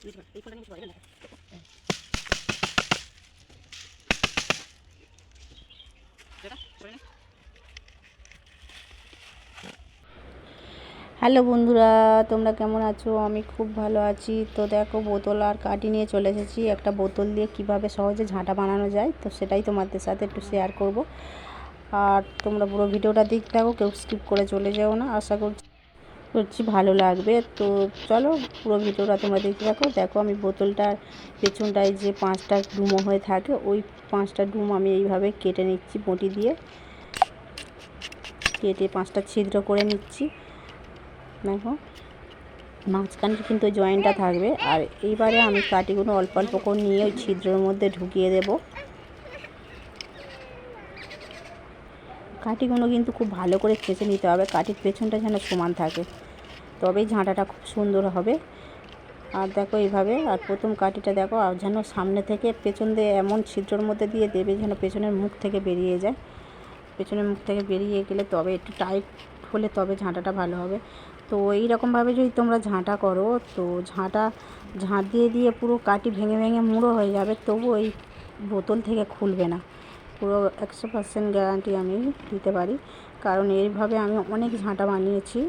Hello বন্ধুরা, তোমরা কেমন আছো? আমি খুব ভালো আছি। তো দেখো, বোতল আর কাঠি নিয়ে চলে এসেছি। একটা বোতল দিয়ে কিভাবে সহজে ঝাঁটা বানানো যায়, তো সেটাই তোমাদের সাথে একটু শেয়ার করব। আর তোমরা পুরো ভিডিওটা দেখতে থাকো, কেউ স্কিপ করে চলে যাও না। আশা করছি ভালো লাগবে। তো চলো, পুরো ভিডিওটা তোমরা দেখতে থাকো। দেখো, আমি বোতলটার পেছনটায় যে 5টা ডুমো হয়ে থাকে, ওই 5টা ডুম আমি এইভাবে কেটে নিচ্ছি। বটি দিয়ে কেটে 5টা ছিদ্র করে নিচ্ছি। দেখো, মাঝখানে কিন্তু জয়েন্টটা থাকবে। আর এইবারে আমি কাঠিগুলো অল্প অল্প করে নিয়ে ওই ছিদ্রের মধ্যে ঢুকিয়ে দেব। কাঠিগুলো কিন্তু খুব ভালো করে খেঁচে নিতে হবে, কাঠির পেছনটা যেন সমান থাকে, তবেই ঝাঁটাটা খুব সুন্দর হবে। আর দেখো এইভাবে, আর প্রথম কাঠিটা দেখো যেন সামনে থেকে পেছন দিয়ে এমন ছিদ্রের মধ্যে দিয়ে দেবে যেন পেছনের মুখ থেকে বেরিয়ে যায়। পেছনের মুখ থেকে বেরিয়ে গেলে তবে একটু টাইট হলে তবে ঝাঁটাটা ভালো হবে। তো এই রকমভাবে যদি তোমরা ঝাঁটা করো, তো ঝাঁট দিয়ে দিয়ে পুরো কাঠি ভেঙে ভেঙে মুড়ো হয়ে যাবে, তবু এই বোতল থেকে খুলবে না। পুরো 100% গ্যারান্টি আমি দিতে পারি, কারণ এইভাবে আমি অনেক ঝাঁটা বানিয়েছি।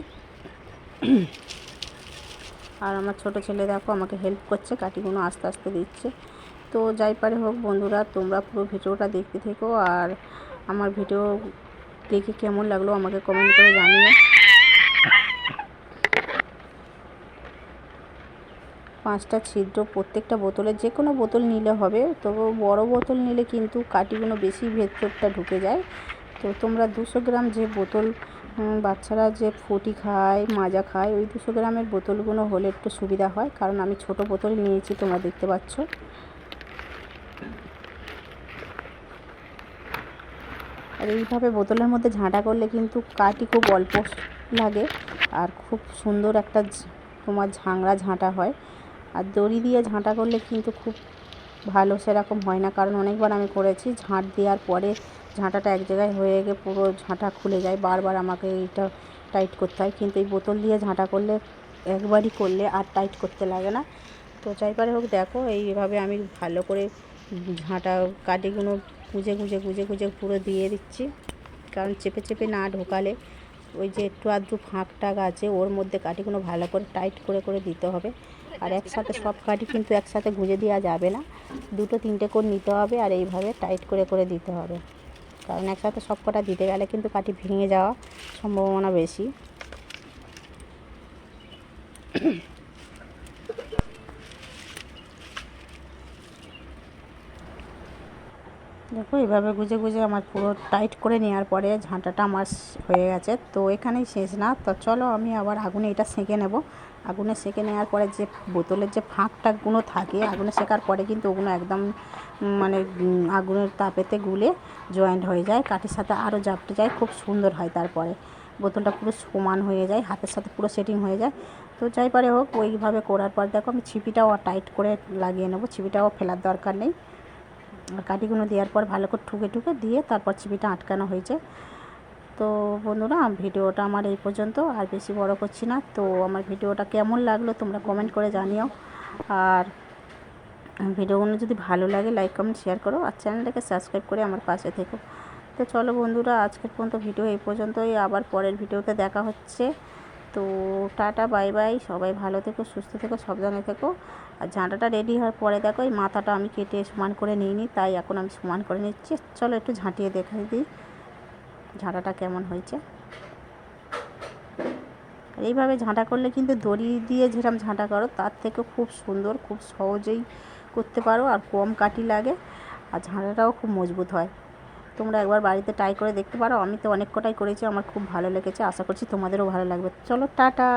আর আমার ছোট ছেলে দেখো আমাকে হেল্প করছে, কাঠিগুলো আস্তে আস্তে দিচ্ছে। তো যাই পারে হোক বন্ধুরা, তোমরা পুরো ভিডিওটা দেখতে থেকো। আর আমার ভিডিও দেখে কেমন লাগলো আমাকে কমেন্ট করে জানিও। 5টা ছিদ্র প্রত্যেকটা বোতলে, যে কোনো বোতল নিলে হবে, তবে বড় বোতল নিলে কিন্তু কাঠিগুলো বেশি ভেতরটা ঢুকে যায়। তো তোমরা 200 গ্রাম যে বোতল, বাচ্চারা যে ফুটি খায়, মাজা খায়, ওই 200 গ্রামের বোতলগুলো হলে একটু সুবিধা হয়, কারণ আমি ছোট বোতল নিয়েছি, তোমরা দেখতে পাচ্ছ। আর এইভাবে বোতলের মধ্যে ঝাঁটা করলে কিন্তু কাঠি খুব অল্প লাগে, আর খুব সুন্দর একটা তোমার ঝাংড়া ঝাঁটা হয়। আর দড়ি দিয়ে ঝাঁটা করলে কিন্তু খুব ভালো সেরকম হয় না, কারণ অনেকবার আমি করেছি, ঝাঁট দেওয়ার পরে ঝাঁটাটা এক জায়গায় হয়ে গিয়ে পুরো ঝাঁটা খুলে যায়, বারবার আমাকে এইটা টাইট করতে হয়। কিন্তু এই বোতল দিয়ে ঝাঁটা করলে একবারই করলে আর টাইট করতে লাগে না। তো যাইবারে হোক, দেখো এইভাবে আমি ভালো করে ঝাঁটা কাঠিগুলো গুঁজে গুঁজে গুঁজে গুঁজে পুরো দিয়ে দিচ্ছি, কারণ চেপে চেপে না ঢোকালে ওই যে একটু আধটু ফাঁক টাক আছে, ওর মধ্যে কাঠিগুলো ভালো করে টাইট করে করে দিতে হবে। আর একসাথে সব কাঠি কিন্তু একসাথে গুঁজে দেওয়া যাবে না, 2-3টে করে নিতে হবে, আর এইভাবে টাইট করে করে দিতে হবে, কারণ একসাথে সব কটা দিতে গেলে কিন্তু কাঠি ভেঙে যাওয়া সম্ভাবনা বেশি। দেখো, এইভাবে গুঁজে গুঁজে আমার পুরো টাইট করে নেওয়ার পরে ঝাঁটাটা আমার হয়ে গেছে। তো এখানেই শেষ না, তো চলো আমি আবার আগুনে এটা সেঁকে নেব। আগুনে সেঁকে নেওয়ার পরে যে বোতলের যে ফাঁক টাকগুলো থাকে, আগুনে সেঁকার পরে কিন্তু ওগুলো একদম মানে আগুনের তাপেতে গুলে জয়েন্ট হয়ে যায়, কাঠির সাথে আরও জাপটে যায়, খুব সুন্দর হয়। তারপরে বোতলটা পুরো সমান হয়ে যায়, হাতের সাথে পুরো সেটিং হয়ে যায়। তো যাই পারে হোক, ওইভাবে করার পর দেখো আমি ছিপিটাও টাইট করে লাগিয়ে নেব, ছিপিটাও ফেলার দরকার নেই। আর কাঠিগুলো দেওয়ার পর ভালো করে ঠুকে ঠুকে দিয়ে তারপর ছিপিটা আটকানো হয়েছে। তো বন্ধুরা, ভিডিওটা আমার এই পর্যন্ত, আর বেশি বড় করছি না। তো আমার ভিডিওটা কেমন লাগলো তোমরা কমেন্ট করে জানিও। আর ভিডিওগুলো যদি ভালো লাগে লাইক কমেন্ট শেয়ার করো, আর চ্যানেলটাকে সাবস্ক্রাইব করে আমার পাশে থেকো। তো চলো বন্ধুরা, আজকের পর্যন্ত ভিডিও এই পর্যন্তই, আবার পরের ভিডিওতে দেখা হচ্ছে। তো টাটা, বাই বাই, সবাই ভালো থেকো, সুস্থ থেকো, সাবধানে থেকো। আর ঝাঁটাটা রেডি হওয়ার পরে দেখো, এই মাথাটা আমি কেটে সমান করে নিইনি, তাই এখন আমি সমান করে নিচ্ছি। চলো একটু ঝাঁটিয়ে দেখাই দিই ঝাঁটাটা কেমন হয়েছে। এইভাবে ঝাঁটা করলে কিন্তু দড়ি দিয়ে যেরকম ঝাঁটা করো তার থেকে খুব সুন্দর, খুব সহজেই করতে পারো, আর কম কাঠি লাগে, আর ঝাঁটাটাও খুব মজবুত হয়। তোমরা একবার বাড়িতে ট্রাই করে দেখতে পারো। আমি তো অনেক কটাই করেছি, আমার খুব ভালো লেগেছে, আশা করছি তোমাদেরও ভালো লাগবে। চলো টাটা।